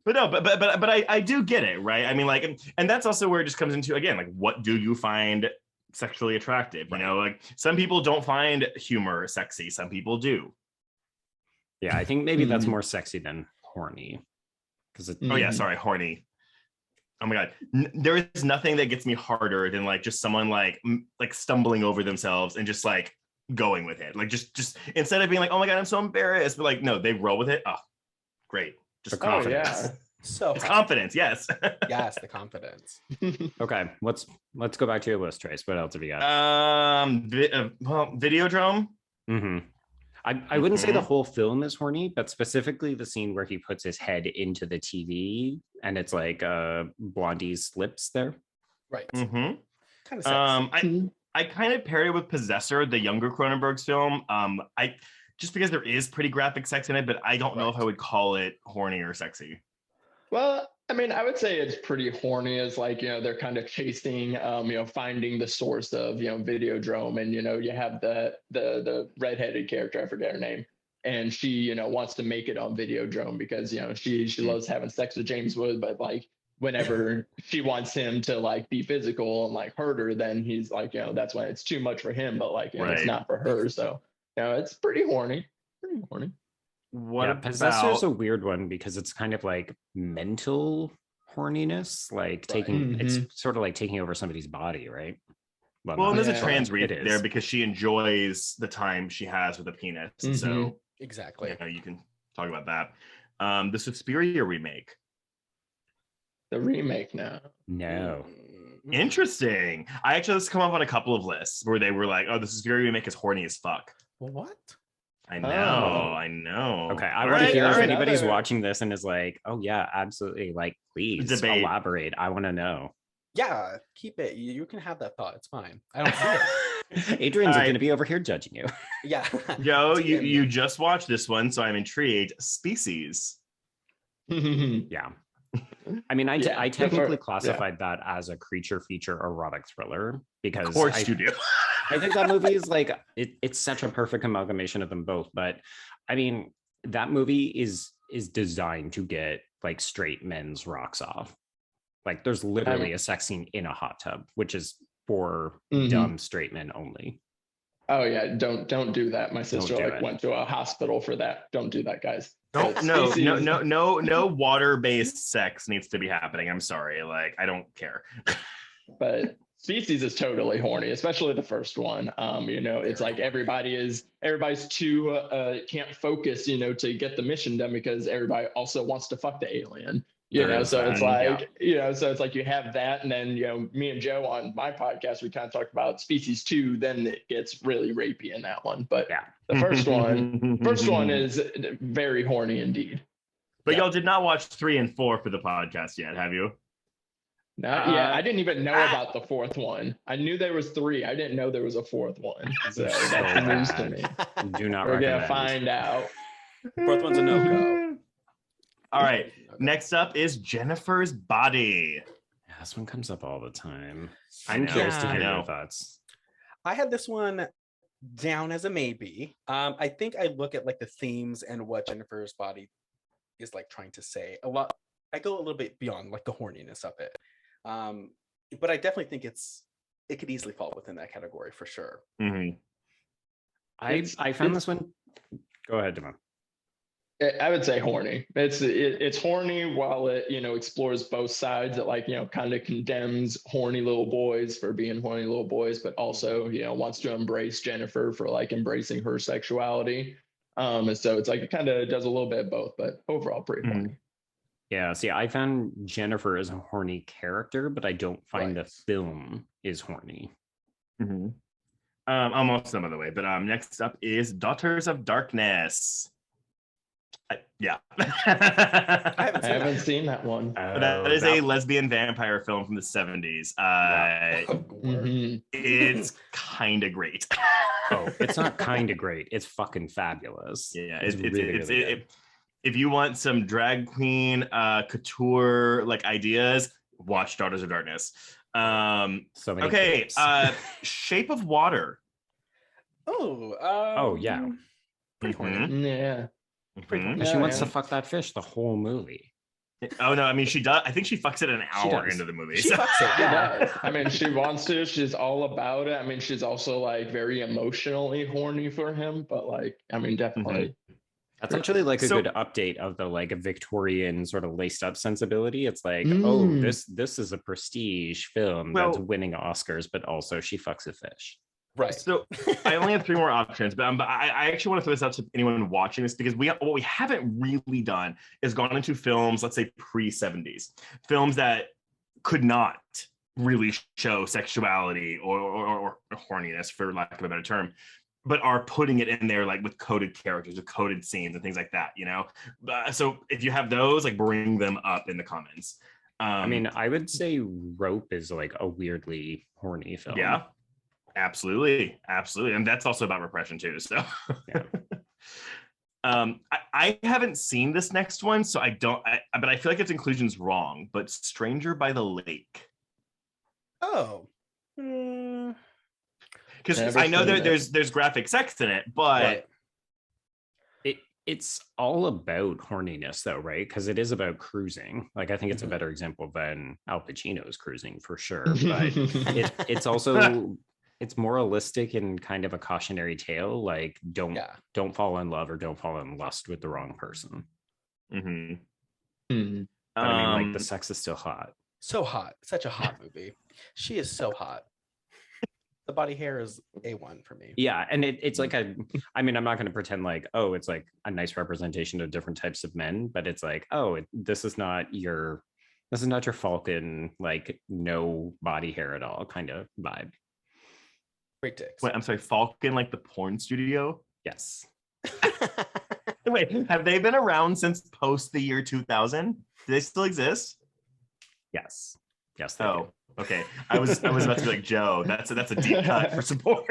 But no, but I do get it, right? I mean, like, and that's also where it just comes into, again, like, what do you find sexually attractive? Like some people don't find humor sexy, some people do. Yeah, I think maybe that's more sexy than horny. Horny. Oh my God, there is nothing that gets me harder than like just someone like stumbling over themselves and just like going with it, like just instead of being like, oh my God, I'm so embarrassed, but like, no, they roll with it. Oh, great. Just confidence. So it's confidence. Yes. Yes, the confidence. Okay, let's go back to your list, Trace. What else have you got? Videodrome. I wouldn't say the whole film is horny, but specifically the scene where he puts his head into the TV and it's like Blondie's lips there. Right. Kind of sexy. I kind of paired it with Possessor, the younger Cronenberg's film. Just because there is pretty graphic sex in it, but I don't know if I would call it horny or sexy. Well, I mean, I would say it's pretty horny as like, they're kind of chasing, finding the source of, Videodrome. And, you have the redheaded character, I forget her name. And she, wants to make it on Videodrome because, she loves having sex with James Wood, but like whenever she wants him to like be physical and like hurt her, then he's like, that's when it's too much for him, but like, it's not for her. So, it's pretty horny. Pretty horny. What yeah, Possessor's a weird one because it's kind of like mental horniness, like taking it's sort of like taking over somebody's body, right? Well, there's a trans read there because she enjoys the time she has with a penis. So exactly. You can talk about that. The Suspiria remake. The remake now. No. Interesting. I actually just come up on a couple of lists where they were like, oh, the Suspiria remake is horny as fuck. Well, what? I know. Okay, I want to hear if anybody's watching this and is like, oh yeah, absolutely. Like, please elaborate. I want to know. Yeah, keep it. You can have that thought. It's fine. I don't see it. Adrian's going to be over here judging you. Yeah. Joe, you just watched this one, so I'm intrigued. Species. Yeah. I mean, I technically classified that as a creature feature erotic thriller because of course you do. I think that movie is like it's such a perfect amalgamation of them both. But I mean, that movie is designed to get like straight men's rocks off. Like there's literally a sex scene in a hot tub, which is for dumb straight men only. Oh yeah, don't do that. My sister went to a hospital for that. Don't do that, guys. No water-based sex needs to be happening. I'm sorry. Like, I don't care. But Species is totally horny, especially the first one. It's like everybody's too can't focus, to get the mission done because everybody also wants to fuck the alien. So it's like, so it's like you have that, and then me and Joe on my podcast, we kind of talked about Species 2, then it gets really rapey in that one. But the first one is very horny indeed. But y'all did not watch 3 and 4 for the podcast yet, have you? I didn't even know about the fourth one. I knew there was 3. I didn't know there was a 4th one. So that's news to me. Do not We're recommend. gonna find out. 4th one's a no-go. All right. Next up is Jennifer's Body. Yeah, this one comes up all the time. I'm curious to hear your thoughts. I had this one down as a maybe. I think I look at like the themes and what Jennifer's Body is like trying to say. I go a little bit beyond like the horniness of it. But I definitely think it could easily fall within that category for sure. I found this one. Go ahead, DeVaughn. I would say horny. It's horny while it explores both sides. It kind of condemns horny little boys for being horny little boys, but also wants to embrace Jennifer for like embracing her sexuality. And so it's like it kind of does a little bit of both, but overall pretty horny. Yeah, see, I found Jennifer as a horny character, but I don't find the film is horny. Almost some of the way, but next up is Daughters of Darkness. I haven't seen that one. That is a lesbian vampire film from the 70s. It's kind of great. It's not kind of great. It's fucking fabulous. Yeah, it's really if you want some drag queen couture like ideas, watch Daughters of Darkness. Shape of Water. Yeah. Pretty horny. Yeah. She wants to fuck that fish the whole movie. Oh no, I mean she does. I think she fucks it an hour into the movie. She fucks it. Yeah. I mean, she wants to. She's all about it. I mean, she's also like very emotionally horny for him, but like, I mean, definitely. That's actually like a good update of the like a Victorian sort of laced up sensibility. It's like, oh, this is a prestige film that's winning Oscars, but also she fucks a fish. Right. So I only have 3 more options, but I actually want to throw this out to anyone watching this because what we haven't really done is gone into films, let's say pre-70s, films that could not really show sexuality or horniness, for lack of a better term, but are putting it in there like with coded characters, with coded scenes and things like that, So if you have those, like bring them up in the comments. I mean, I would say Rope is like a weirdly horny film. Yeah. Absolutely, and that's also about repression too. So, I I haven't seen this next one, so but I feel like its inclusion's wrong. But Stranger by the Lake. Oh. Because I know there's graphic sex in it, but it's all about horniness though, right? Because it is about cruising. Like I think it's a better example than Al Pacino's cruising for sure. But it's also it's moralistic and kind of a cautionary tale. Like don't fall in love or don't fall in lust with the wrong person. Mm-hmm. But I mean, like the sex is still hot. So hot. Such a hot movie. She is so hot. The body hair is A1 for me. Yeah, and it's like I mean, I'm not going to pretend like, oh, it's like a nice representation of different types of men, but it's like, oh, this is not your Falcon, like no body hair at all kind of vibe. Great dicks. Wait, I'm sorry, Falcon, like the porn studio? Yes. Wait, have they been around since post the year 2000? Do they still exist? Yes. Yes. Oh, okay. I was about to be like, Joe, that's a deep cut for support.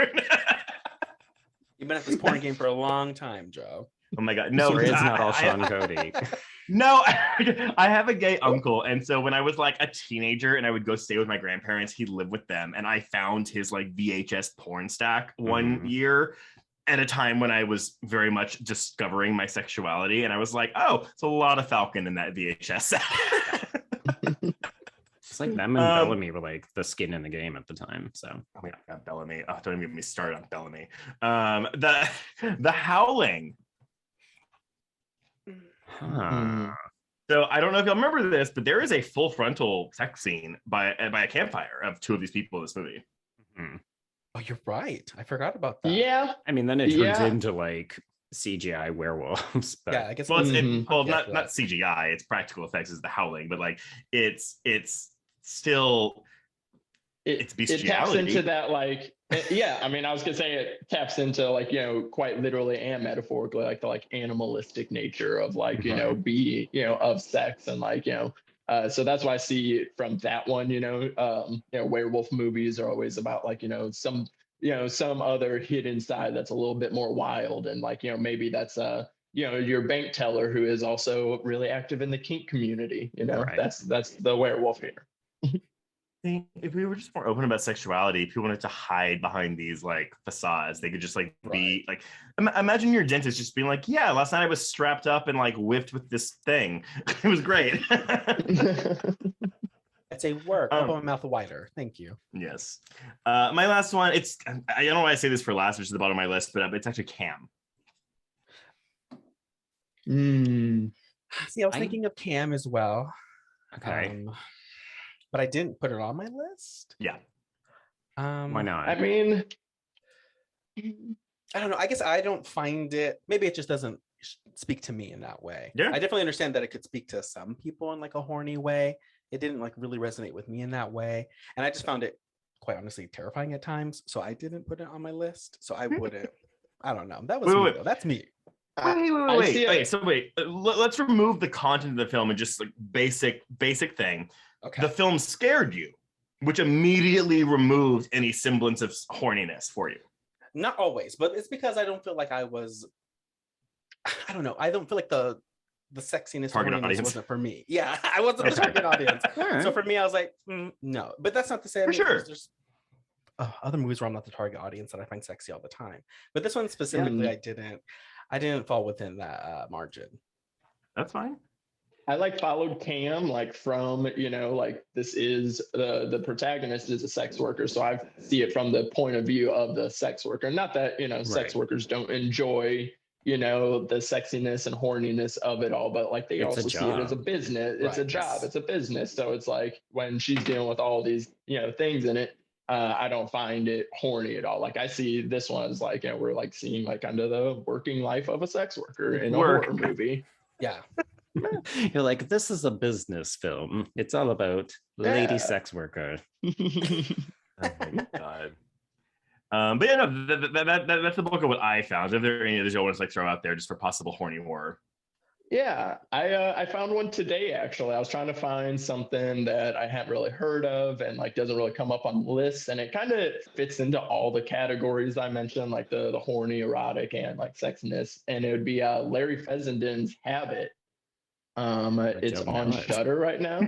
You've been at this porn game for a long time, Joe. Oh my God. No, it's not all Sean Cody. No, I have a gay uncle. And so when I was like a teenager and I would go stay with my grandparents, he'd live with them. And I found his like VHS porn stack one year at a time when I was very much discovering my sexuality. And I was like, oh, it's a lot of Falcon in that VHS set. It's like them and Bellamy were like the skin in the game at the time. So oh my God, Bellamy. Oh, don't even get me started on Bellamy. The Howling. So I don't know if y'all remember this, but there is a full frontal sex scene by a campfire of two of these people in this movie. Oh, you're right. I forgot about that. Yeah. I mean, then it turns into like CGI werewolves. But... Yeah, I guess. Well, not CGI. It's practical effects. Is the Howling, but like it's still it's bestiality. It taps into that like I mean, I was gonna say it taps into like quite literally and metaphorically like the like animalistic nature of like of sex and like so that's why I see from that one werewolf movies are always about like some other hidden side that's a little bit more wild and like maybe that's your bank teller who is also really active in the kink community. Right. That's the werewolf here. If we were just more open about sexuality, people wanted to hide behind these like facades. They could just like be like, imagine your dentist just being like, yeah, last night I was strapped up and like whipped with this thing. It was great. It's a work. Open my mouth wider. Thank you. Yes. My last one, I don't know why I say this for last, which is the bottom of my list, but it's actually Cam. See, I was thinking of Cam as well. Okay. But I didn't put it on my list. Yeah. Why not? I mean, I don't know. I guess I don't find it. Maybe it just doesn't speak to me in that way. Yeah. I definitely understand that it could speak to some people in like a horny way. It didn't like really resonate with me in that way. And I just found it quite honestly terrifying at times. So I didn't put it on my list. So I wouldn't. I don't know. That was me, though. That's me. Wait. Let's remove the content of the film and just like basic thing. Okay. The film scared you, which immediately removed any semblance of horniness for you. Not always, but it's because I don't feel like I was. I don't know. I don't feel like the sexiness wasn't for me. Yeah, I wasn't the target audience. Right. So for me, I was like, no. But that's not to say. For sure. There's other movies where I'm not the target audience that I find sexy all the time. But this one specifically, I didn't fall within that margin. That's fine. I like followed Cam like from like this is the protagonist is a sex worker, so I see it from the point of view of the sex worker. Not that sex workers don't enjoy the sexiness and horniness of it all, but like they also see it as a business. It's a job. It's a business. So it's like when she's dealing with all these things in it, I don't find it horny at all. Like I see this one as like we're like seeing like under the working life of a sex worker in a horror movie. Yeah. You're like, this is a business film. It's all about lady sex worker. Oh my God. But yeah, no, that's the bulk of what I found. If there are any others you want to like throw out there just for possible horny horror. Yeah, I found one today actually. I was trying to find something that I hadn't really heard of and like doesn't really come up on lists, and it kind of fits into all the categories I mentioned, like the horny, erotic, and like sexiness. And it would be Larry Fessenden's Habit. It's on Shudder right now.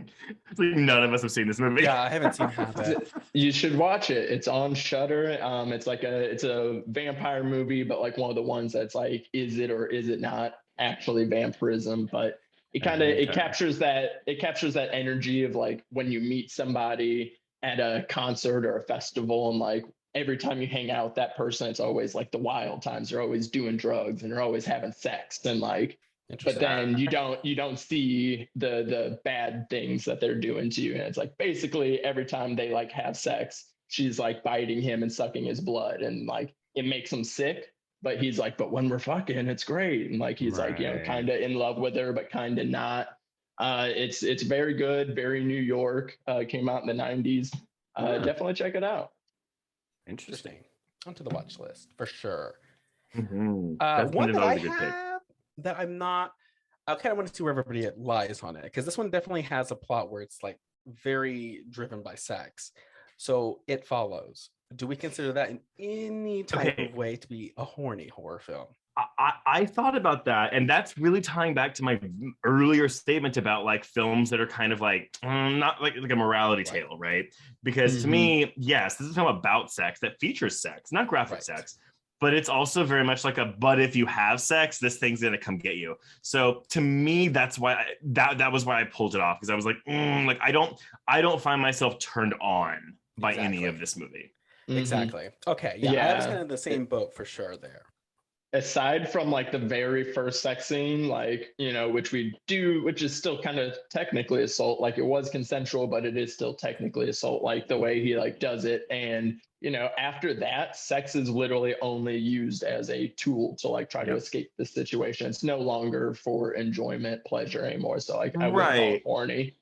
It's like none of us have seen this movie. Yeah, I haven't seen Habit. You should watch it. It's on Shudder. It's a vampire movie, but like one of the ones that's like, is it or is it not actually vampirism? But it captures that energy of like when you meet somebody at a concert or a festival, and like every time you hang out with that person, it's always like the wild times. They're always doing drugs and they're always having sex, and like, but then you don't see the bad things that they're doing to you. And it's like basically every time they like have sex, she's like biting him and sucking his blood, and like it makes him sick. But he's like, but when we're fucking, it's great. And like he's like, kind of in love with her, but kind of not. It's very good, very New York. Came out in the 90s. Definitely check it out. Interesting. Onto the watch list for sure. Mm-hmm. One that I have that I'm not, I kind of want to see where everybody lies on it, because this one definitely has a plot where it's like very driven by sex. So It Follows. Do we consider that in any type of way to be a horny horror film? I thought about that, and that's really tying back to my earlier statement about like films that are kind of like not like a morality tale, right? Because to me, yes, this is a film about sex that features sex, not graphic sex, but it's also very much like but if you have sex, this thing's gonna come get you. So to me, that's why that was why I pulled it off, because I was like, like I don't find myself turned on by any of this movie. Exactly. Okay. Yeah, I was kind of the same boat for sure there. Aside from like the very first sex scene, like, which is still kind of technically assault, like it was consensual, but it is still technically assault, like the way he like does it. And, after that, sex is literally only used as a tool to like try to escape the situation. It's no longer for enjoyment, pleasure anymore. So like I wouldn't call it horny.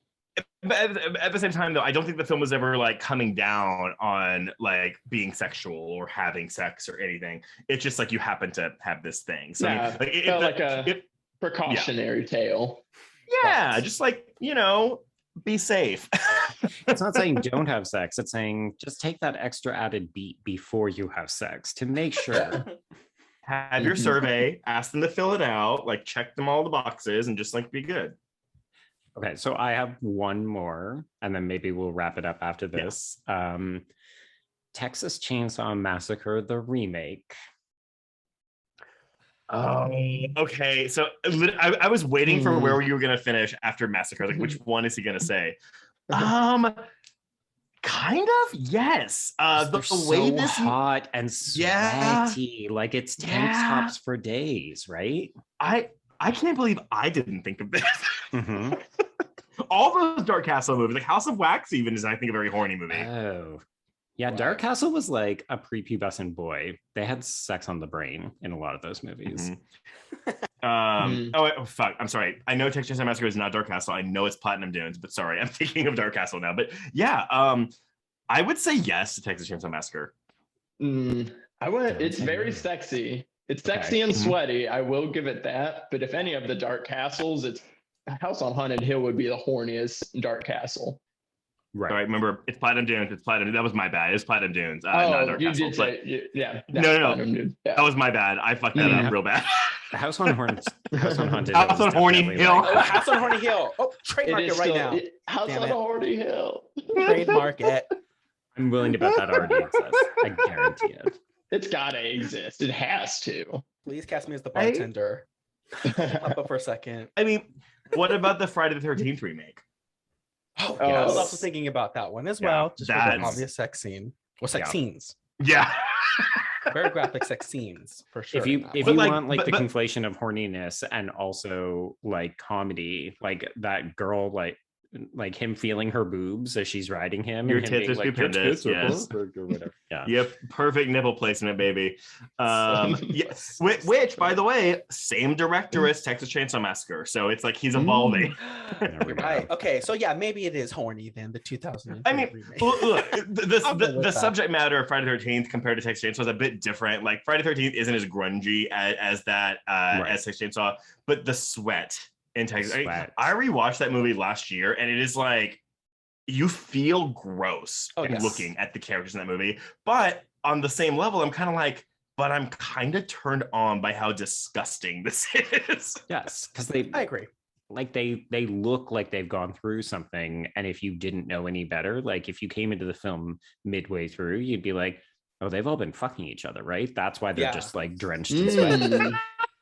But at the same time, though, I don't think the film was ever like coming down on like being sexual or having sex or anything. It's just like you happen to have this thing. So yeah, I mean, it felt like a precautionary tale. Yeah, just like, be safe. It's not saying don't have sex. It's saying just take that extra added beat before you have sex to make sure. Have your survey, ask them to fill it out, like check them all the boxes, and just like be good. Okay, so I have one more, and then maybe we'll wrap it up after this. Texas Chainsaw Massacre, the remake. Okay. So I was waiting for where you were going to finish after Massacre. Like, which one is he going to say? Kind of, yes. The way so this hot and sweaty, like it's tank tops for days, right? I can't believe I didn't think of this. All those Dark Castle movies, like House of Wax, even is, I think, a very horny movie. Oh, yeah. Wow. Dark Castle was like a prepubescent boy. They had sex on the brain in a lot of those movies. Oh, fuck. I'm sorry. I know Texas Chainsaw Massacre is not Dark Castle. I know it's Platinum Dunes, but sorry, I'm thinking of Dark Castle now. But yeah, I would say yes to Texas Chainsaw Massacre. It's very sexy. It's sexy and sweaty. I will give it that. But if any of the Dark Castles, it's House on Haunted Hill would be the horniest Dark Castle. Right. Remember, it's Platinum Dunes. It's Platinum. That was my bad. It's Platinum Dunes. Not Dark Castle. Did say, No. Yeah. That was my bad. I fucked that up real bad. House on Haunted House on Horny Hill. House on Horny Hill. Oh, trademark it right now. House on Horny Hill. Trademark it. I'm willing to bet that already exists. I guarantee it. It's gotta exist. It has to. Please cast me as the bartender. Up for a second. I mean, what about the Friday the 13th remake? Oh, yeah. I was also thinking about that one as well. Just for the obvious sex scene. Well, sex scenes. Yeah. Very graphic sex scenes for sure. If you want like the conflation of horniness and also like comedy, like that girl like him feeling her boobs as she's riding him. Your and tits are stupendous. Yes. Or whatever. Yeah. Yep. Perfect nipple placement, baby. Yes. Which, by the way, same director as Texas Chainsaw Massacre. So it's like he's evolving. Right. Okay. So yeah, maybe it is horny then. The 2000. I mean, look, the subject matter of Friday the 13th compared to Texas Chainsaw is a bit different. Like Friday the 13th isn't as grungy as that as Texas Chainsaw, but the sweat in Texas. Sweat. I rewatched that movie last year, and it is like you feel gross looking at the characters in that movie. But on the same level, I'm kind of like, but I'm kind of turned on by how disgusting this is. Yes, because I agree. Like they look like they've gone through something, and if you didn't know any better, like if you came into the film midway through, you'd be like, oh, they've all been fucking each other, right? That's why they're just like drenched in sweat.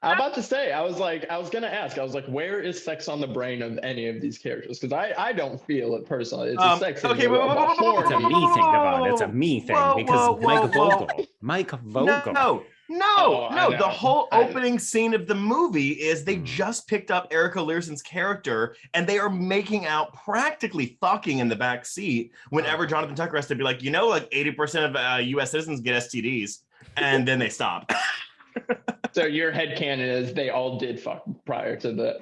I'm about to say, I was gonna ask, where is sex on the brain of any of these characters? Because I don't feel it personally. It's a sex thing. It's a me thing, DeVaughn. It's a me thing because Mike Vogel. No. The whole opening scene of the movie is they just picked up Erica Learson's character and they are making out, practically fucking in the back seat whenever Jonathan Tucker has to be like, like 80% of U.S. citizens get STDs, and then they stop. So your headcanon is they all did fuck prior to the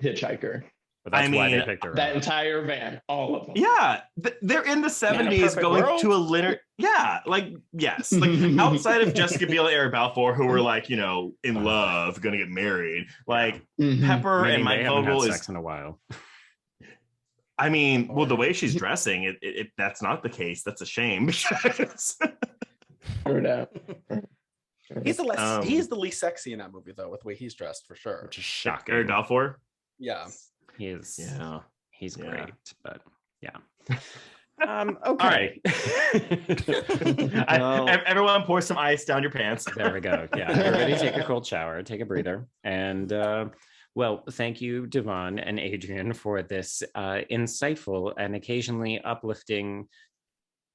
hitchhiker. But that's why they picked her that up. entire van, all of them. Yeah, they're in the 70s going to a linear. Yeah, like, yes. Like, outside of Jessica Biel and Eric Balfour, who were like, in love, gonna get married. Like, Pepper and Mike Vogel is sex in a while. I mean, well, the way she's dressing, it that's not the case. That's a shame. Because... He's the least sexy in that movie, though, with the way he's dressed, for sure. Which is shocking. Eric Balfour? Yeah. He is. Yeah. He's great, but yeah. Okay. All right. Everyone pour some ice down your pants. There we go. Yeah. Everybody take a cold shower, take a breather. And well, thank you, DeVaughn and Adrian, for this insightful and occasionally uplifting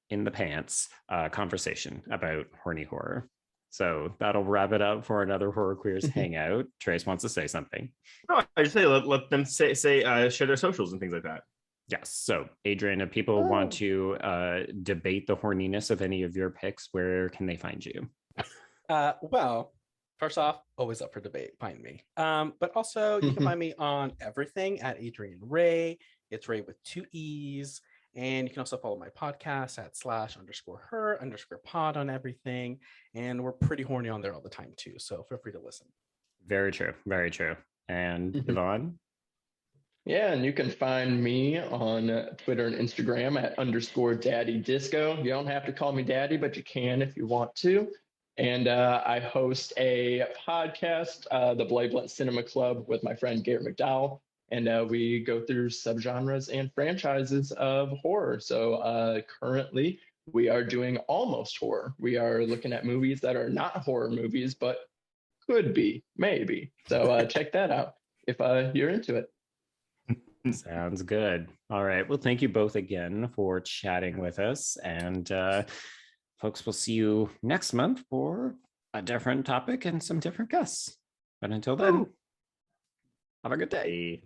in the pants conversation about horny horror. So that'll wrap it up for another Horror Queers hangout. Trace wants to say something. No, I just say let them say share their socials and things like that. Yes. So Adrian, if people want to debate the horniness of any of your picks, where can they find you? Well, first off, always up for debate. Find me. But also you can find me on everything at Adrian Ray. It's Ray with 2 E's. And you can also follow my podcast at /_her_pod on everything. And we're pretty horny on there all the time too. So feel free to listen. Very true. Very true. And DeVaughn? Yeah, and you can find me on Twitter and Instagram at _daddydisco. You don't have to call me daddy, but you can if you want to. And I host a podcast, the Blade Blunt Cinema Club, with my friend Garrett McDowell. And we go through subgenres and franchises of horror. So currently we are doing almost horror. We are looking at movies that are not horror movies, but could be, maybe. So check that out if you're into it. Sounds good. All right. Well, thank you both again for chatting with us. And folks, we'll see you next month for a different topic and some different guests. But until then, have a good day.